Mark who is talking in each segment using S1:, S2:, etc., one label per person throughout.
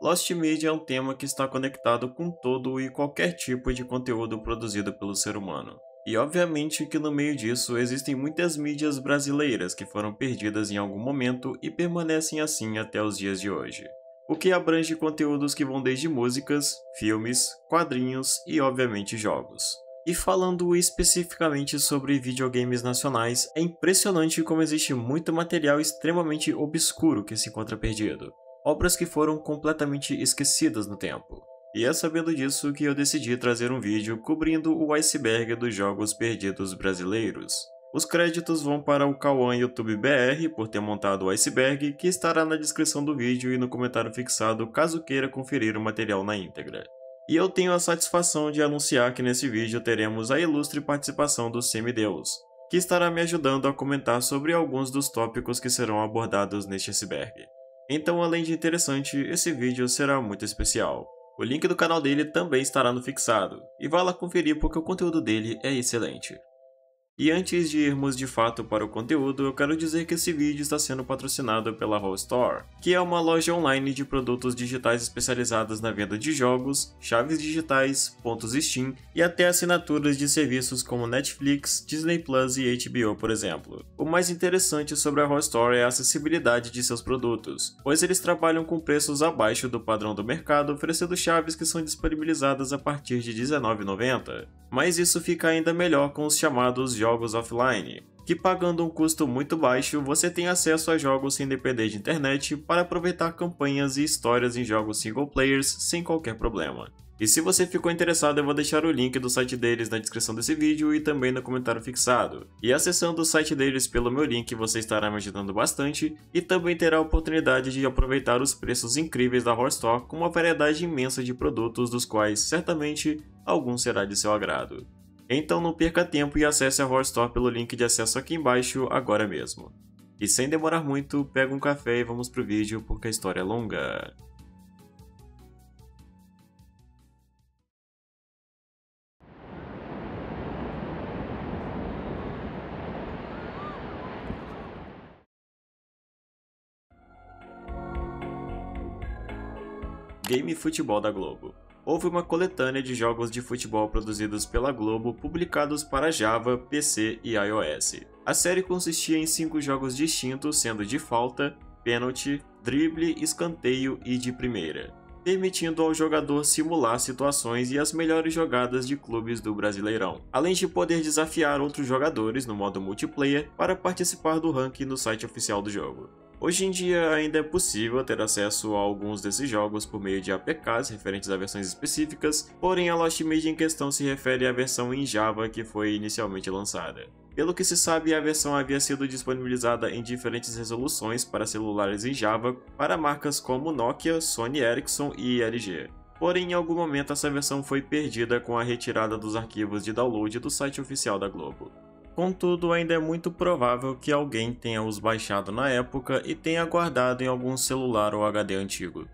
S1: Lost Media é um tema que está conectado com todo e qualquer tipo de conteúdo produzido pelo ser humano. E obviamente que no meio disso existem muitas mídias brasileiras que foram perdidas em algum momento e permanecem assim até os dias de hoje. O que abrange conteúdos que vão desde músicas, filmes, quadrinhos e obviamente jogos. E falando especificamente sobre videogames nacionais, é impressionante como existe muito material extremamente obscuro que se encontra perdido. Obras que foram completamente esquecidas no tempo. E é sabendo disso que eu decidi trazer um vídeo cobrindo o iceberg dos jogos perdidos brasileiros. Os créditos vão para o Cauã YouTube BR por ter montado o iceberg, que estará na descrição do vídeo e no comentário fixado caso queira conferir o material na íntegra. E eu tenho a satisfação de anunciar que nesse vídeo teremos a ilustre participação do Semideus, que estará me ajudando a comentar sobre alguns dos tópicos que serão abordados neste iceberg. Então, além de interessante, esse vídeo será muito especial. O link do canal dele também estará no fixado, e vá lá conferir porque o conteúdo dele é excelente. E antes de irmos de fato para o conteúdo, eu quero dizer que esse vídeo está sendo patrocinado pela Whole Store, que é uma loja online de produtos digitais especializadas na venda de jogos, chaves digitais, pontos Steam e até assinaturas de serviços como Netflix, Disney Plus e HBO, por exemplo. O mais interessante sobre a Whole Store é a acessibilidade de seus produtos, pois eles trabalham com preços abaixo do padrão do mercado, oferecendo chaves que são disponibilizadas a partir de R$19,90. Mas isso fica ainda melhor com os chamados jogos offline, que pagando um custo muito baixo, você tem acesso a jogos sem depender de internet para aproveitar campanhas e histórias em jogos single players sem qualquer problema. E se você ficou interessado, eu vou deixar o link do site deles na descrição desse vídeo e também no comentário fixado. E acessando o site deles pelo meu link, você estará me ajudando bastante e também terá a oportunidade de aproveitar os preços incríveis da Whole Store com uma variedade imensa de produtos, dos quais certamente algum será de seu agrado. Então não perca tempo e acesse a Whole Store pelo link de acesso aqui embaixo agora mesmo. E sem demorar muito, pega um café e vamos pro vídeo porque a história é longa. Game Futebol da Globo. Houve uma coletânea de jogos de futebol produzidos pela Globo, publicados para Java, PC e iOS. A série consistia em 5 jogos distintos, sendo de falta, pênalti, drible, escanteio e de primeira, permitindo ao jogador simular situações e as melhores jogadas de clubes do Brasileirão, além de poder desafiar outros jogadores no modo multiplayer para participar do ranking no site oficial do jogo. Hoje em dia ainda é possível ter acesso a alguns desses jogos por meio de APKs referentes a versões específicas, porém a Lost Media em questão se refere à versão em Java que foi inicialmente lançada. Pelo que se sabe, a versão havia sido disponibilizada em diferentes resoluções para celulares em Java para marcas como Nokia, Sony Ericsson e LG. Porém, em algum momento essa versão foi perdida com a retirada dos arquivos de download do site oficial da Globo. Contudo, ainda é muito provável que alguém tenha os baixado na época e tenha guardado em algum celular ou HD antigo.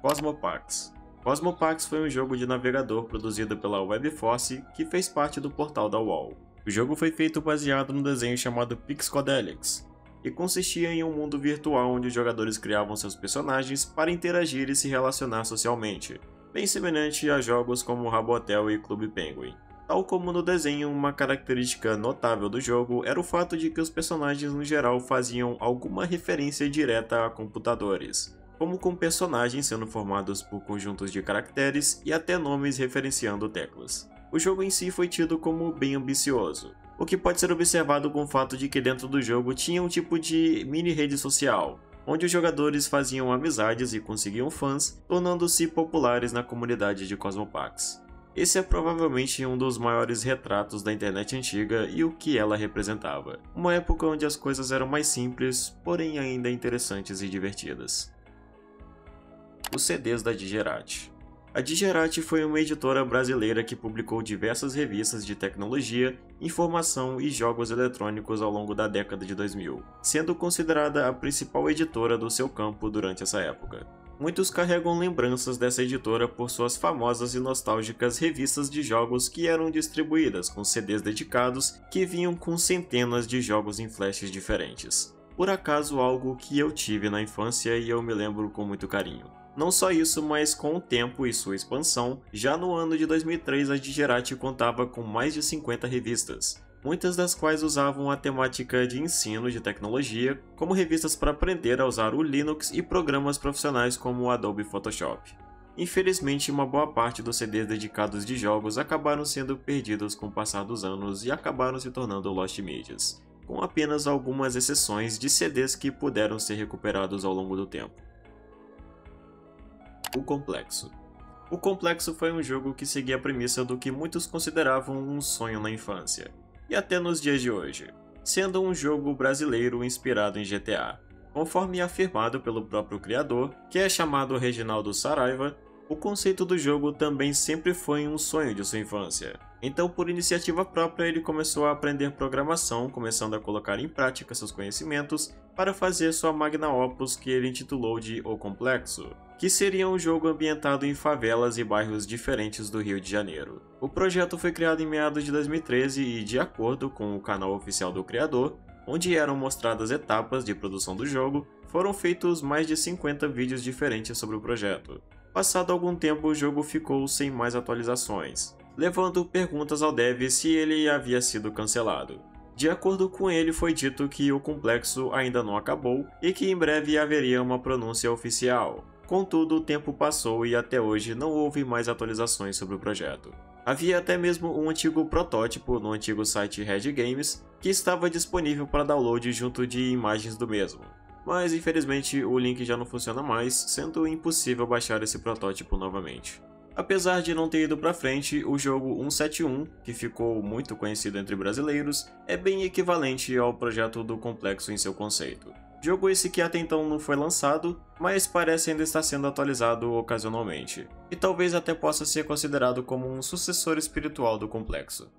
S1: Cosmopax. Cosmopax foi um jogo de navegador produzido pela Webforce que fez parte do portal da UOL. O jogo foi feito baseado no desenho chamado Pixcodelix e consistia em um mundo virtual onde os jogadores criavam seus personagens para interagir e se relacionar socialmente, bem semelhante a jogos como Rabotel e Clube Penguin. Tal como no desenho, uma característica notável do jogo era o fato de que os personagens no geral faziam alguma referência direta a computadores, como com personagens sendo formados por conjuntos de caracteres e até nomes referenciando teclas. O jogo em si foi tido como bem ambicioso, o que pode ser observado com o fato de que dentro do jogo tinha um tipo de mini rede social, onde os jogadores faziam amizades e conseguiam fãs, tornando-se populares na comunidade de Cosmopax. Esse é provavelmente um dos maiores retratos da internet antiga e o que ela representava. Uma época onde as coisas eram mais simples, porém ainda interessantes e divertidas. Os CDs da Digerati. A Digerati foi uma editora brasileira que publicou diversas revistas de tecnologia, informação e jogos eletrônicos ao longo da década de 2000, sendo considerada a principal editora do seu campo durante essa época. Muitos carregam lembranças dessa editora por suas famosas e nostálgicas revistas de jogos que eram distribuídas com CDs dedicados que vinham com centenas de jogos em flashes diferentes. por acaso algo que eu tive na infância e eu me lembro com muito carinho. Não só isso, mas com o tempo e sua expansão, já no ano de 2003 a Digerati contava com mais de 50 revistas, muitas das quais usavam a temática de ensino de tecnologia, como revistas para aprender a usar o Linux e programas profissionais como o Adobe Photoshop. Infelizmente, uma boa parte dos CDs dedicados de jogos acabaram sendo perdidos com o passar dos anos e acabaram se tornando Lost Medias, com apenas algumas exceções de CDs que puderam ser recuperados ao longo do tempo. O Complexo. O Complexo foi um jogo que seguia a premissa do que muitos consideravam um sonho na infância, e até nos dias de hoje, sendo um jogo brasileiro inspirado em GTA. Conforme afirmado pelo próprio criador, que é chamado Reginaldo Saraiva, o conceito do jogo também sempre foi um sonho de sua infância. Então, por iniciativa própria, ele começou a aprender programação, começando a colocar em prática seus conhecimentos para fazer sua magna opus que ele intitulou de O Complexo, que seria um jogo ambientado em favelas e bairros diferentes do Rio de Janeiro. O projeto foi criado em meados de 2013 e, de acordo com o canal oficial do criador, onde eram mostradas etapas de produção do jogo, foram feitos mais de 50 vídeos diferentes sobre o projeto. Passado algum tempo, o jogo ficou sem mais atualizações, levando perguntas ao dev se ele havia sido cancelado. De acordo com ele, foi dito que o complexo ainda não acabou e que em breve haveria uma pronúncia oficial. Contudo, o tempo passou e até hoje não houve mais atualizações sobre o projeto. Havia até mesmo um antigo protótipo no antigo site Red Games que estava disponível para download junto de imagens do mesmo. Mas infelizmente o link já não funciona mais, sendo impossível baixar esse protótipo novamente. Apesar de não ter ido para frente, o jogo 171, que ficou muito conhecido entre brasileiros, é bem equivalente ao projeto do Complexo em seu conceito. Jogo esse que até então não foi lançado, mas parece ainda estar sendo atualizado ocasionalmente, e talvez até possa ser considerado como um sucessor espiritual do Complexo.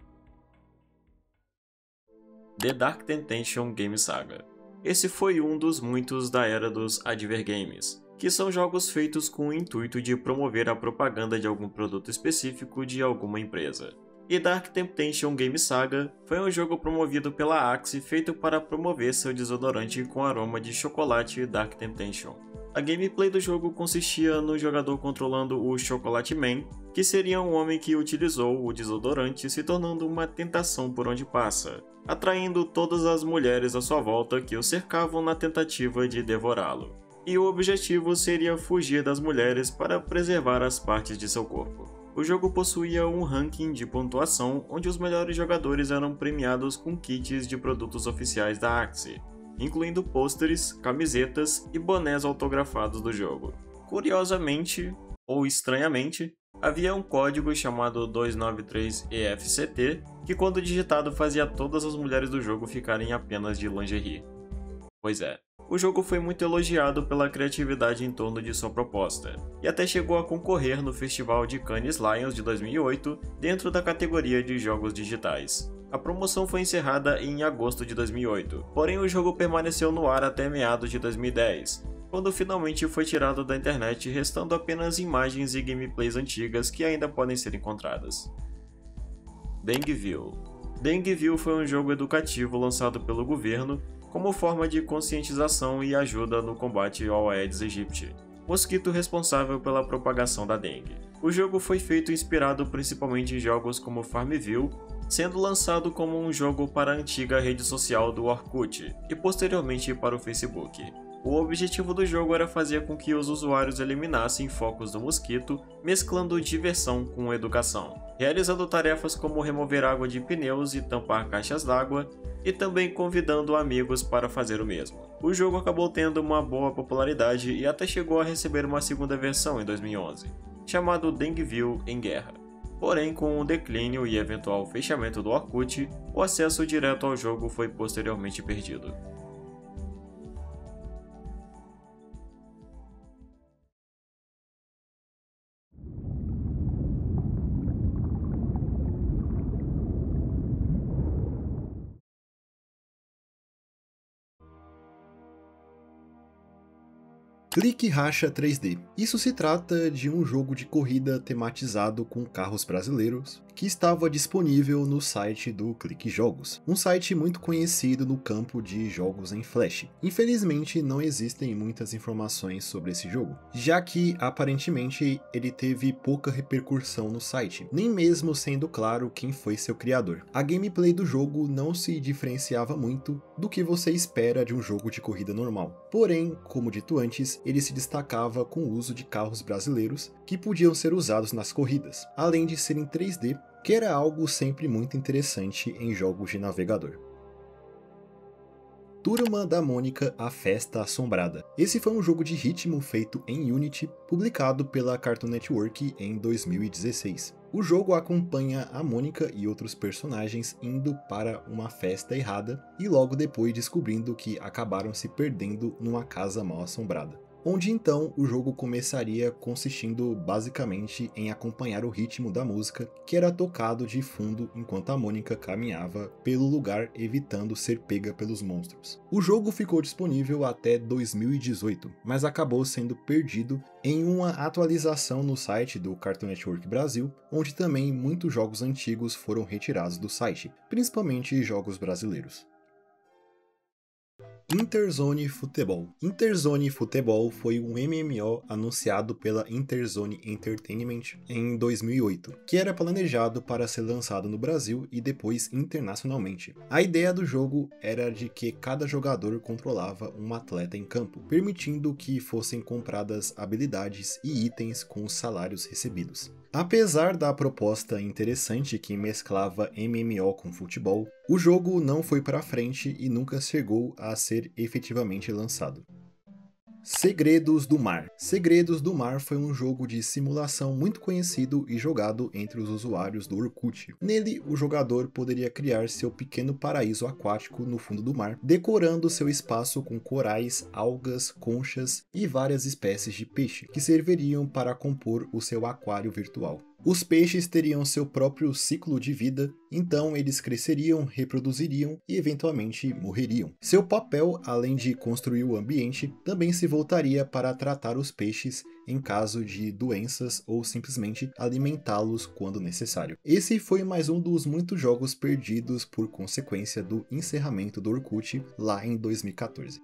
S1: The Dark Temptation Game Saga. Esse foi um dos muitos da era dos advergames, que são jogos feitos com o intuito de promover a propaganda de algum produto específico de alguma empresa. E Dark Temptation Game Saga foi um jogo promovido pela Axe feito para promover seu desodorante com aroma de chocolate Dark Temptation. A gameplay do jogo consistia no jogador controlando o Chocolate Man, que seria um homem que utilizou o desodorante se tornando uma tentação por onde passa, atraindo todas as mulheres à sua volta que o cercavam na tentativa de devorá-lo. E o objetivo seria fugir das mulheres para preservar as partes de seu corpo. O jogo possuía um ranking de pontuação onde os melhores jogadores eram premiados com kits de produtos oficiais da Axe, incluindo pôsteres, camisetas e bonés autografados do jogo. Curiosamente, ou estranhamente, havia um código chamado 293EFCT que, quando digitado, fazia todas as mulheres do jogo ficarem apenas de lingerie. Pois é. O jogo foi muito elogiado pela criatividade em torno de sua proposta, e até chegou a concorrer no Festival de Cannes Lions de 2008 dentro da categoria de jogos digitais. A promoção foi encerrada em agosto de 2008, porém o jogo permaneceu no ar até meados de 2010, quando finalmente foi tirado da internet, restando apenas imagens e gameplays antigas que ainda podem ser encontradas. Dengueville. Dengueville foi um jogo educativo lançado pelo governo como forma de conscientização e ajuda no combate ao Aedes aegypti, mosquito responsável pela propagação da dengue. O jogo foi feito inspirado principalmente em jogos como Farmville, sendo lançado como um jogo para a antiga rede social do Orkut e posteriormente para o Facebook. O objetivo do jogo era fazer com que os usuários eliminassem focos do mosquito, mesclando diversão com educação, realizando tarefas como remover água de pneus e tampar caixas d'água, e também convidando amigos para fazer o mesmo. O jogo acabou tendo uma boa popularidade e até chegou a receber uma segunda versão em 2011, chamado Dengueville em Guerra. Porém, com o declínio e eventual fechamento do Orkut, o acesso direto ao jogo foi posteriormente perdido.
S2: Clique Racha 3D. Isso se trata de um jogo de corrida tematizado com carros brasileiros que estava disponível no site do Clique Jogos, um site muito conhecido no campo de jogos em Flash. Infelizmente não existem muitas informações sobre esse jogo, já que aparentemente ele teve pouca repercussão no site, nem mesmo sendo claro quem foi seu criador. A gameplay do jogo não se diferenciava muito do que você espera de um jogo de corrida normal. Porém, como dito antes, ele se destacava com o uso de carros brasileiros que podiam ser usados nas corridas, além de serem 3D, que era algo sempre muito interessante em jogos de navegador. Turma da Mônica: A Festa Assombrada. Esse foi um jogo de ritmo feito em Unity, publicado pela Cartoon Network em 2016. O jogo acompanha a Mônica e outros personagens indo para uma festa errada e logo depois descobrindo que acabaram se perdendo numa casa mal assombrada, onde então o jogo começaria consistindo basicamente em acompanhar o ritmo da música que era tocado de fundo enquanto a Mônica caminhava pelo lugar evitando ser pega pelos monstros. O jogo ficou disponível até 2018, mas acabou sendo perdido em uma atualização no site do Cartoon Network Brasil, onde também muitos jogos antigos foram retirados do site, principalmente jogos brasileiros. Interzone Futebol. Interzone Futebol foi um MMO anunciado pela Interzone Entertainment em 2008, que era planejado para ser lançado no Brasil e depois internacionalmente. A ideia do jogo era de que cada jogador controlava um atleta em campo, permitindo que fossem compradas habilidades e itens com os salários recebidos. Apesar da proposta interessante que mesclava MMO com futebol, o jogo não foi para frente e nunca chegou a ser efetivamente lançado. Segredos do Mar. Segredos do Mar foi um jogo de simulação muito conhecido e jogado entre os usuários do Orkut. Nele, o jogador poderia criar seu pequeno paraíso aquático no fundo do mar, decorando seu espaço com corais, algas, conchas e várias espécies de peixe, que serviriam para compor o seu aquário virtual. Os peixes teriam seu próprio ciclo de vida, então eles cresceriam, reproduziriam e eventualmente morreriam. Seu papel, além de construir o ambiente, também se voltaria para tratar os peixes em caso de doenças ou simplesmente alimentá-los quando necessário. Esse foi mais um dos muitos jogos perdidos por consequência do encerramento do Orkut lá em 2014.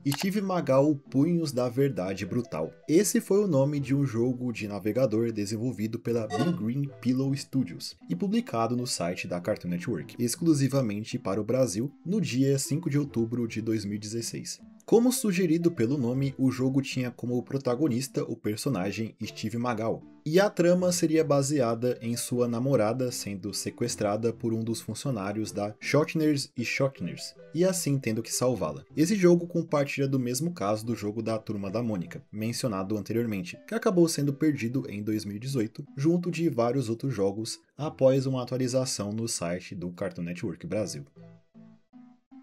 S2: Steve Magal: Punhos da Verdade Brutal. Esse foi o nome de um jogo de navegador desenvolvido pela Big Green Pillow Studios e publicado no site da Cartoon Network, exclusivamente para o Brasil, no dia 5 de outubro de 2016. Como sugerido pelo nome, o jogo tinha como protagonista o personagem Steve Magal, e a trama seria baseada em sua namorada sendo sequestrada por um dos funcionários da Shotners e Shotners, e assim tendo que salvá-la. Esse jogo compartilha do mesmo caso do jogo da Turma da Mônica, mencionado anteriormente, que acabou sendo perdido em 2018, junto de vários outros jogos, após uma atualização no site do Cartoon Network Brasil.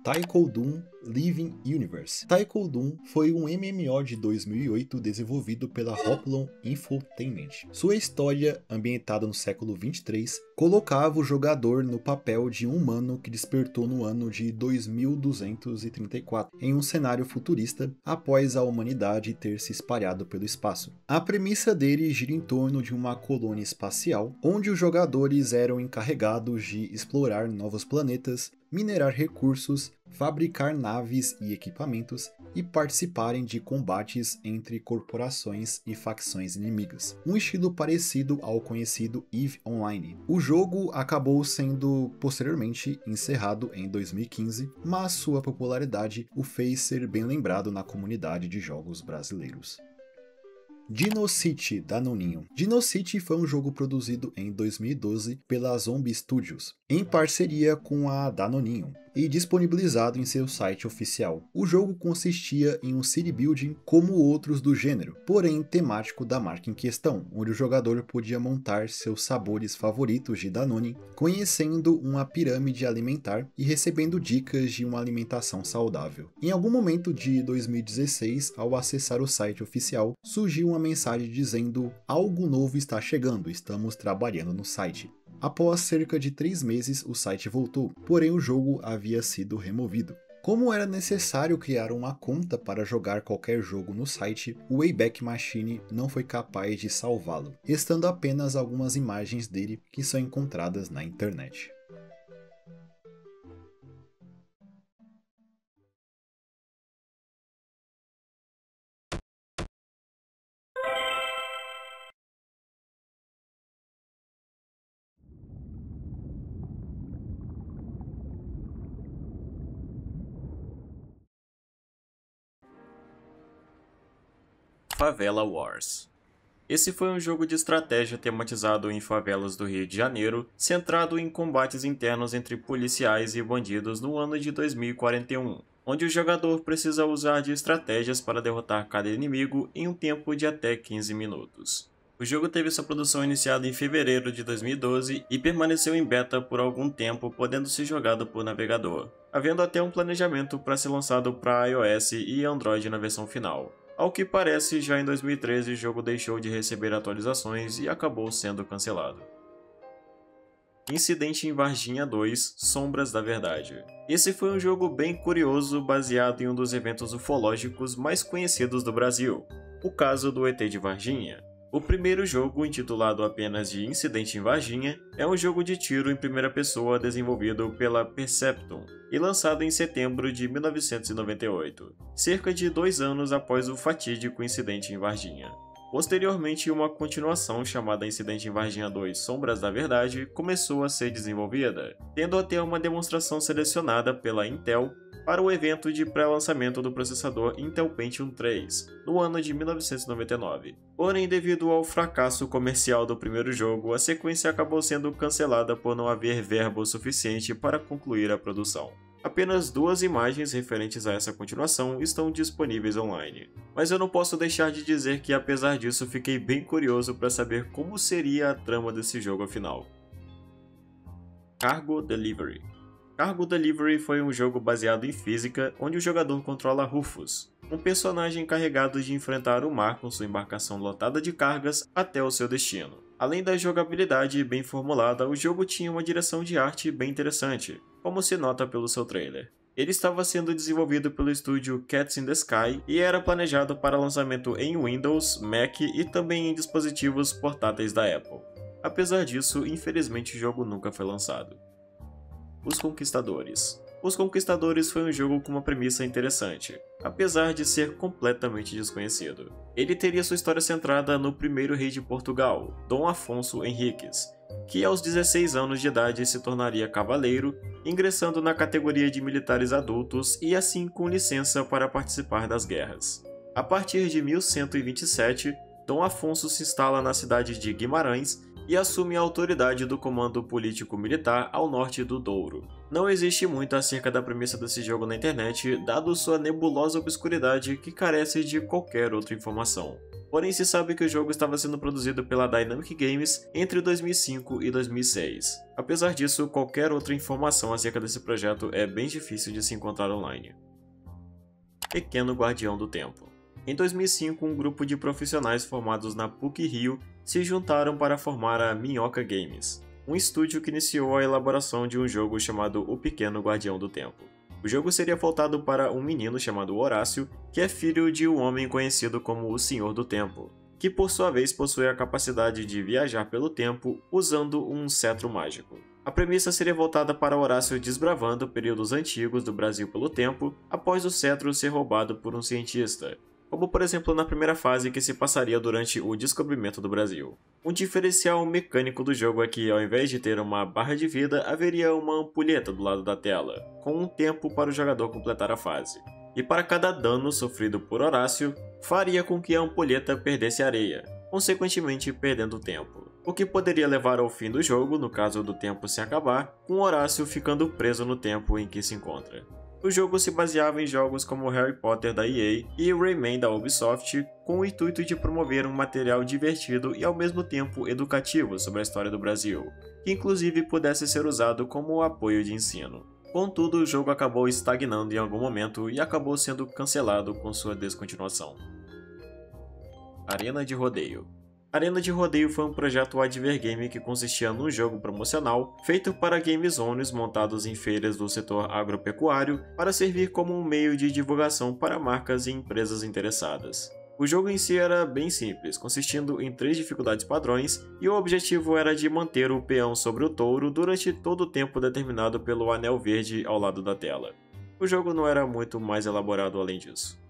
S2: Taiko Doom Living Universe. Taiko Doom foi um MMO de 2008 desenvolvido pela Hoplon Infotainment. Sua história, ambientada no século 23, colocava o jogador no papel de um humano que despertou no ano de 2234, em um cenário futurista após a humanidade ter se espalhado pelo espaço. A premissa dele gira em torno de uma colônia espacial, onde os jogadores eram encarregados de explorar novos planetas, minerar recursos, fabricar naves e equipamentos e participarem de combates entre corporações e facções inimigas, um estilo parecido ao conhecido EVE Online. O jogo acabou sendo posteriormente encerrado em 2015, mas sua popularidade o fez ser bem lembrado na comunidade de jogos brasileiros. Dinocity, da Noninho. Dinocity foi um jogo produzido em 2012 pela Zombie Studios, em parceria com a Danoninho, e disponibilizado em seu site oficial. O jogo consistia em um city building como outros do gênero, porém temático da marca em questão, onde o jogador podia montar seus sabores favoritos de Danone, conhecendo uma pirâmide alimentar e recebendo dicas de uma alimentação saudável. Em algum momento de 2016, ao acessar o site oficial, surgiu uma mensagem dizendo: "Algo novo está chegando, estamos trabalhando no site." Após cerca de 3 meses, o site voltou, porém o jogo havia sido removido. Como era necessário criar uma conta para jogar qualquer jogo no site, o Wayback Machine não foi capaz de salvá-lo, restando apenas algumas imagens dele que são encontradas na internet.
S1: Favela Wars. Esse foi um jogo de estratégia tematizado em favelas do Rio de Janeiro, centrado em combates internos entre policiais e bandidos no ano de 2041, onde o jogador precisa usar de estratégias para derrotar cada inimigo em um tempo de até 15 minutos. O jogo teve sua produção iniciada em fevereiro de 2012 e permaneceu em beta por algum tempo, podendo ser jogado por navegador, havendo até um planejamento para ser lançado para iOS e Android na versão final. Ao que parece, já em 2013 o jogo deixou de receber atualizações e acabou sendo cancelado. Incidente em Varginha 2 – Sombras da Verdade. Esse foi um jogo bem curioso baseado em um dos eventos ufológicos mais conhecidos do Brasil, o caso do ET de Varginha. O primeiro jogo, intitulado apenas de Incidente em Varginha, é um jogo de tiro em primeira pessoa desenvolvido pela Perceptum e lançado em setembro de 1998, cerca de 2 anos após o fatídico incidente em Varginha. Posteriormente, uma continuação chamada Incidente em Varginha 2 – Sombras da Verdade começou a ser desenvolvida, tendo até uma demonstração selecionada pela Intel para o evento de pré-lançamento do processador Intel Pentium 3, no ano de 1999. Porém, devido ao fracasso comercial do primeiro jogo, a sequência acabou sendo cancelada por não haver verba suficiente para concluir a produção. Apenas 2 imagens referentes a essa continuação estão disponíveis online. Mas eu não posso deixar de dizer que, apesar disso, fiquei bem curioso para saber como seria a trama desse jogo afinal. Cargo Delivery. Cargo Delivery foi um jogo baseado em física, onde o jogador controla Rufus, um personagem encarregado de enfrentar o mar com sua embarcação lotada de cargas até o seu destino. Além da jogabilidade bem formulada, o jogo tinha uma direção de arte bem interessante, como se nota pelo seu trailer. Ele estava sendo desenvolvido pelo estúdio Cats in the Sky e era planejado para lançamento em Windows, Mac e também em dispositivos portáteis da Apple. Apesar disso, infelizmente o jogo nunca foi lançado. Os Conquistadores. Os Conquistadores foi um jogo com uma premissa interessante, apesar de ser completamente desconhecido. Ele teria sua história centrada no primeiro rei de Portugal, Dom Afonso Henriques, que aos 16 anos de idade se tornaria cavaleiro, ingressando na categoria de militares adultos e assim com licença para participar das guerras. A partir de 1127, Dom Afonso se instala na cidade de Guimarães e assume a autoridade do comando político-militar ao norte do Douro. Não existe muito acerca da premissa desse jogo na internet, dado sua nebulosa obscuridade que carece de qualquer outra informação. Porém, se sabe que o jogo estava sendo produzido pela Dynamic Games entre 2005 e 2006. Apesar disso, qualquer outra informação acerca desse projeto é bem difícil de se encontrar online. Pequeno Guardião do Tempo. Em 2005, um grupo de profissionais formados na PUC-Rio se juntaram para formar a Minhoca Games, um estúdio que iniciou a elaboração de um jogo chamado O Pequeno Guardião do Tempo. O jogo seria voltado para um menino chamado Horácio, que é filho de um homem conhecido como o Senhor do Tempo, que por sua vez possui a capacidade de viajar pelo tempo usando um cetro mágico. A premissa seria voltada para Horácio desbravando períodos antigos do Brasil pelo tempo após o cetro ser roubado por um cientista, como por exemplo na primeira fase que se passaria durante o descobrimento do Brasil. Um diferencial mecânico do jogo é que, ao invés de ter uma barra de vida, haveria uma ampulheta do lado da tela, com um tempo para o jogador completar a fase. E para cada dano sofrido por Horácio, faria com que a ampulheta perdesse areia, consequentemente perdendo tempo. O que poderia levar ao fim do jogo, no caso do tempo se acabar, com Horácio ficando preso no tempo em que se encontra. O jogo se baseava em jogos como Harry Potter da EA e Rayman da Ubisoft, com o intuito de promover um material divertido e ao mesmo tempo educativo sobre a história do Brasil, que inclusive pudesse ser usado como apoio de ensino. Contudo, o jogo acabou estagnando em algum momento e acabou sendo cancelado com sua descontinuação. Arena de Rodeio. Arena de Rodeio foi um projeto Advergame que consistia num jogo promocional feito para game zones montados em feiras do setor agropecuário para servir como um meio de divulgação para marcas e empresas interessadas. O jogo em si era bem simples, consistindo em 3 dificuldades padrões, e o objetivo era de manter o peão sobre o touro durante todo o tempo determinado pelo anel verde ao lado da tela. O jogo não era muito mais elaborado além disso.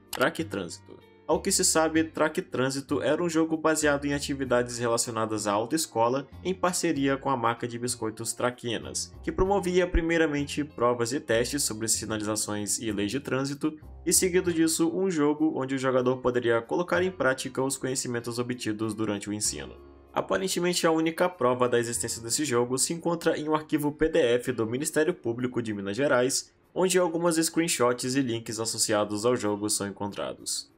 S1: Track Trânsito. Ao que se sabe, Track Trânsito era um jogo baseado em atividades relacionadas à autoescola em parceria com a marca de biscoitos Traquinas, que promovia primeiramente provas e testes sobre sinalizações e leis de trânsito, e seguido disso um jogo onde o jogador poderia colocar em prática os conhecimentos obtidos durante o ensino. Aparentemente a única prova da existência desse jogo se encontra em um arquivo PDF do Ministério Público de Minas Gerais, onde algumas screenshots e links associados ao jogo são encontrados.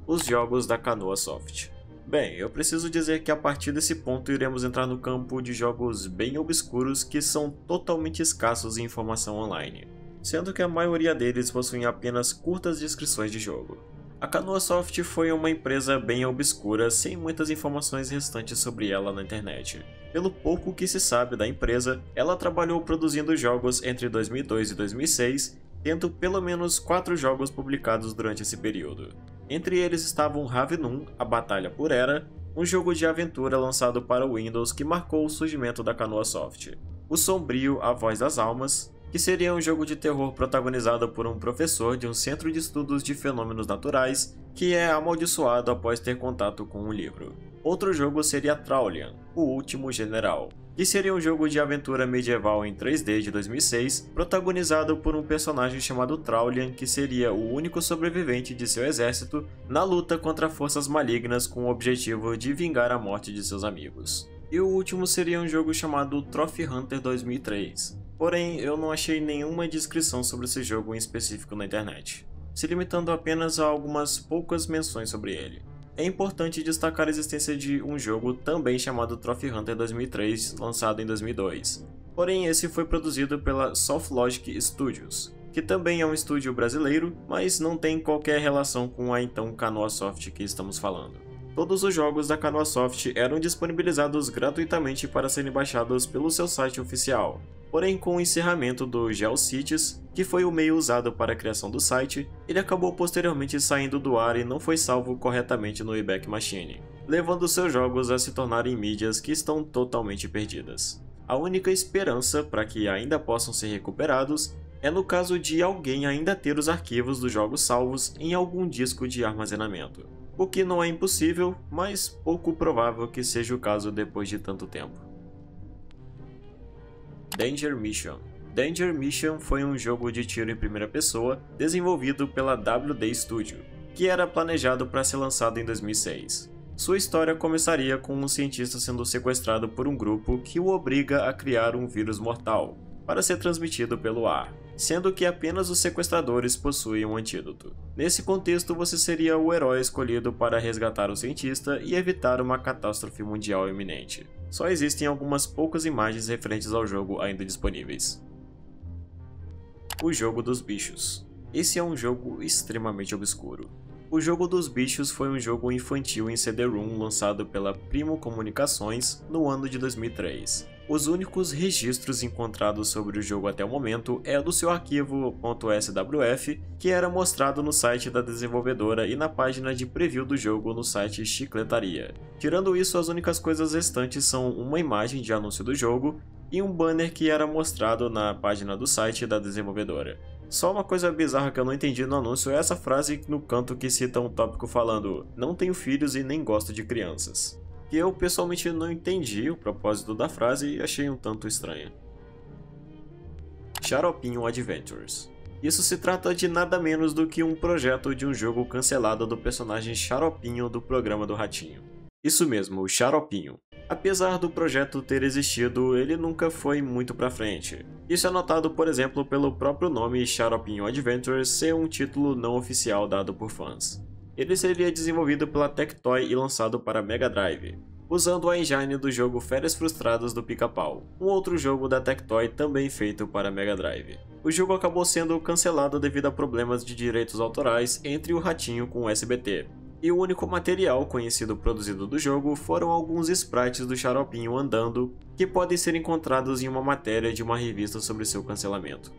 S1: Os jogos da Canoa Soft. Bem, eu preciso dizer que a partir desse ponto iremos entrar no campo de jogos bem obscuros que são totalmente escassos em informação online, sendo que a maioria deles possuem apenas curtas descrições de jogo. A Canoa Soft foi uma empresa bem obscura sem muitas informações restantes sobre ela na internet. Pelo pouco que se sabe da empresa, ela trabalhou produzindo jogos entre 2002 e 2006, tendo pelo menos 4 jogos publicados durante esse período. Entre eles estavam Ravenum, A Batalha por Era, um jogo de aventura lançado para o Windows que marcou o surgimento da Canoa Soft. O Sombrio, A Voz das Almas, que seria um jogo de terror protagonizado por um professor de um centro de estudos de fenômenos naturais que é amaldiçoado após ter contato com um livro. Outro jogo seria Traulian, O Último General, que seria um jogo de aventura medieval em 3D de 2006, protagonizado por um personagem chamado Traulian, que seria o único sobrevivente de seu exército na luta contra forças malignas com o objetivo de vingar a morte de seus amigos. E o último seria um jogo chamado Trophy Hunter 2003, porém eu não achei nenhuma descrição sobre esse jogo em específico na internet, se limitando apenas a algumas poucas menções sobre ele. É importante destacar a existência de um jogo também chamado Trophy Hunter 2003, lançado em 2002. Porém, esse foi produzido pela Softlogic Studios, que também é um estúdio brasileiro, mas não tem qualquer relação com a então Canoa Soft que estamos falando. Todos os jogos da Canoa Soft eram disponibilizados gratuitamente para serem baixados pelo seu site oficial. Porém, com o encerramento do GeoCities, que foi o meio usado para a criação do site, ele acabou posteriormente saindo do ar e não foi salvo corretamente no Wayback Machine, levando seus jogos a se tornarem mídias que estão totalmente perdidas. A única esperança para que ainda possam ser recuperados é no caso de alguém ainda ter os arquivos dos jogos salvos em algum disco de armazenamento, o que não é impossível, mas pouco provável que seja o caso depois de tanto tempo. Danger Mission. Danger Mission foi um jogo de tiro em primeira pessoa desenvolvido pela WD Studio, que era planejado para ser lançado em 2006. Sua história começaria com um cientista sendo sequestrado por um grupo que o obriga a criar um vírus mortal, para ser transmitido pelo ar, sendo que apenas os sequestradores possuem um antídoto. Nesse contexto, você seria o herói escolhido para resgatar o cientista e evitar uma catástrofe mundial iminente. Só existem algumas poucas imagens referentes ao jogo ainda disponíveis. O Jogo dos Bichos. Esse é um jogo extremamente obscuro. O Jogo dos Bichos foi um jogo infantil em CD-ROM lançado pela Primo Comunicações no ano de 2003. Os únicos registros encontrados sobre o jogo até o momento é o do seu arquivo .swf, que era mostrado no site da desenvolvedora e na página de preview do jogo no site Chicletaria. Tirando isso, as únicas coisas restantes são uma imagem de anúncio do jogo e um banner que era mostrado na página do site da desenvolvedora. Só uma coisa bizarra que eu não entendi no anúncio é essa frase no canto que cita um tópico falando "não tenho filhos e nem gosto de crianças", que eu pessoalmente não entendi o propósito da frase e achei um tanto estranha. Xaropinho Adventures. Isso se trata de nada menos do que um projeto de um jogo cancelado do personagem Xaropinho do programa do Ratinho. Isso mesmo, o Xaropinho. Apesar do projeto ter existido, ele nunca foi muito pra frente. Isso é notado, por exemplo, pelo próprio nome Xaropinho Adventures ser um título não oficial dado por fãs. Ele seria desenvolvido pela Tectoy e lançado para Mega Drive, usando a engine do jogo Férias Frustradas do Pica-Pau, um outro jogo da Tectoy também feito para Mega Drive. O jogo acabou sendo cancelado devido a problemas de direitos autorais entre o Ratinho com o SBT, e o único material conhecido produzido do jogo foram alguns sprites do Xaropinho andando, que podem ser encontrados em uma matéria de uma revista sobre seu cancelamento.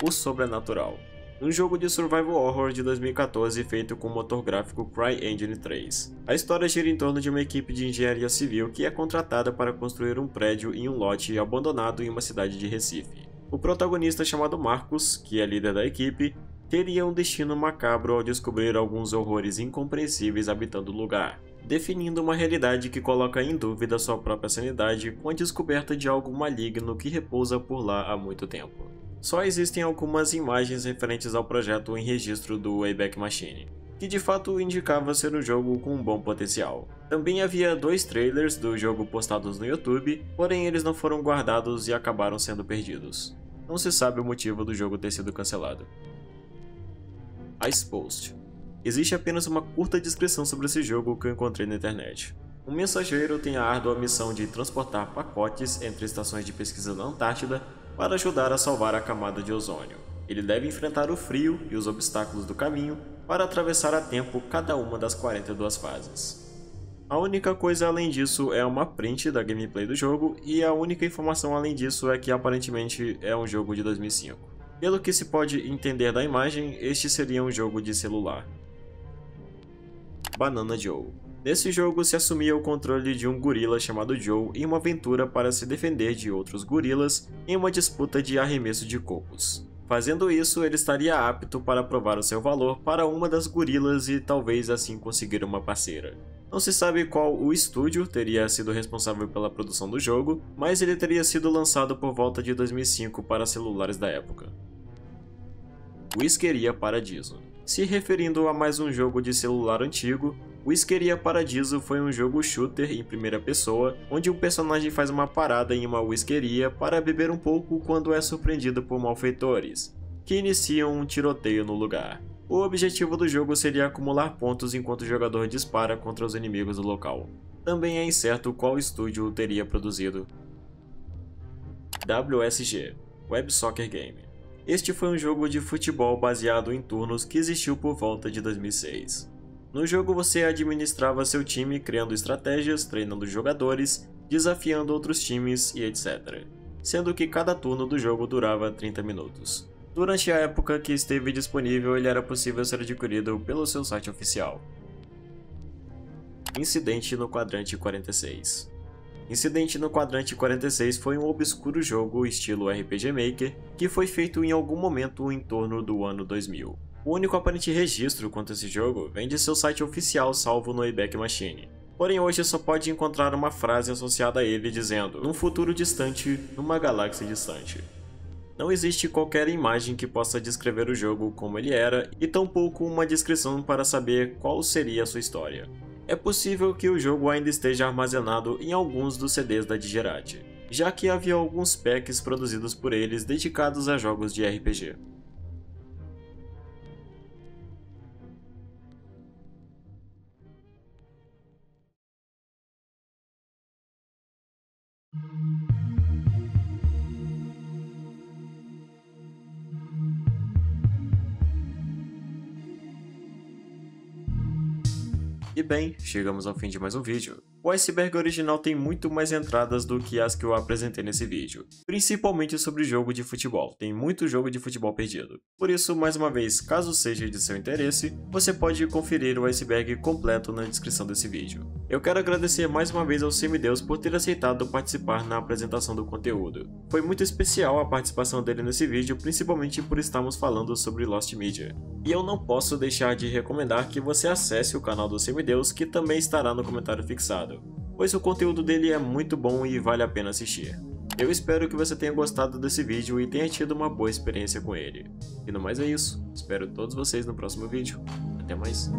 S1: O Sobrenatural, um jogo de survival horror de 2014 feito com o motor gráfico CryEngine 3. A história gira em torno de uma equipe de engenharia civil que é contratada para construir um prédio em um lote abandonado em uma cidade de Recife. O protagonista, chamado Marcos, que é líder da equipe, teria um destino macabro ao descobrir alguns horrores incompreensíveis habitando o lugar, definindo uma realidade que coloca em dúvida sua própria sanidade com a descoberta de algo maligno que repousa por lá há muito tempo. Só existem algumas imagens referentes ao projeto em registro do Wayback Machine, que de fato indicava ser um jogo com um bom potencial. Também havia 2 trailers do jogo postados no YouTube, porém eles não foram guardados e acabaram sendo perdidos. Não se sabe o motivo do jogo ter sido cancelado. Ice Post. Existe apenas uma curta descrição sobre esse jogo que eu encontrei na internet. Um mensageiro tem a árdua missão de transportar pacotes entre estações de pesquisa da Antártida para ajudar a salvar a camada de ozônio. Ele deve enfrentar o frio e os obstáculos do caminho para atravessar a tempo cada uma das 42 fases. A única coisa além disso é uma print da gameplay do jogo, e a única informação além disso é que aparentemente é um jogo de 2005. Pelo que se pode entender da imagem, este seria um jogo de celular. Banana Joe. Nesse jogo se assumia o controle de um gorila chamado Joe em uma aventura para se defender de outros gorilas em uma disputa de arremesso de cocos. Fazendo isso, ele estaria apto para provar o seu valor para uma das gorilas e talvez assim conseguir uma parceira. Não se sabe qual o estúdio teria sido responsável pela produção do jogo, mas ele teria sido lançado por volta de 2005 para celulares da época. Whiskeria Paradiso. Se referindo a mais um jogo de celular antigo, Whiskeria Paradiso foi um jogo shooter em primeira pessoa, onde um personagem faz uma parada em uma whiskeria para beber um pouco quando é surpreendido por malfeitores, que iniciam um tiroteio no lugar. O objetivo do jogo seria acumular pontos enquanto o jogador dispara contra os inimigos do local. Também é incerto qual estúdio o teria produzido. WSG, Web Soccer Game. Este foi um jogo de futebol baseado em turnos que existiu por volta de 2006. No jogo você administrava seu time criando estratégias, treinando jogadores, desafiando outros times e etc. Sendo que cada turno do jogo durava 30 minutos. Durante a época que esteve disponível, ele era possível ser adquirido pelo seu site oficial. Incidente no Quadrante 46. Incidente no Quadrante 46 foi um obscuro jogo estilo RPG Maker que foi feito em algum momento em torno do ano 2000. O único aparente registro quanto a esse jogo vem de seu site oficial salvo no Wayback Machine. Porém hoje só pode encontrar uma frase associada a ele dizendo "num futuro distante, numa galáxia distante". Não existe qualquer imagem que possa descrever o jogo como ele era e tampouco uma descrição para saber qual seria a sua história. É possível que o jogo ainda esteja armazenado em alguns dos CDs da Digerati, já que havia alguns packs produzidos por eles dedicados a jogos de RPG. E bem, chegamos ao fim de mais um vídeo. O Iceberg original tem muito mais entradas do que as que eu apresentei nesse vídeo, principalmente sobre jogo de futebol, tem muito jogo de futebol perdido. Por isso, mais uma vez, caso seja de seu interesse, você pode conferir o Iceberg completo na descrição desse vídeo. Eu quero agradecer mais uma vez ao Semideus por ter aceitado participar na apresentação do conteúdo. Foi muito especial a participação dele nesse vídeo, principalmente por estarmos falando sobre Lost Media. E eu não posso deixar de recomendar que você acesse o canal do Semideus, que também estará no comentário fixado, pois o conteúdo dele é muito bom e vale a pena assistir. Eu espero que você tenha gostado desse vídeo e tenha tido uma boa experiência com ele. E no mais é isso, espero todos vocês no próximo vídeo. Até mais.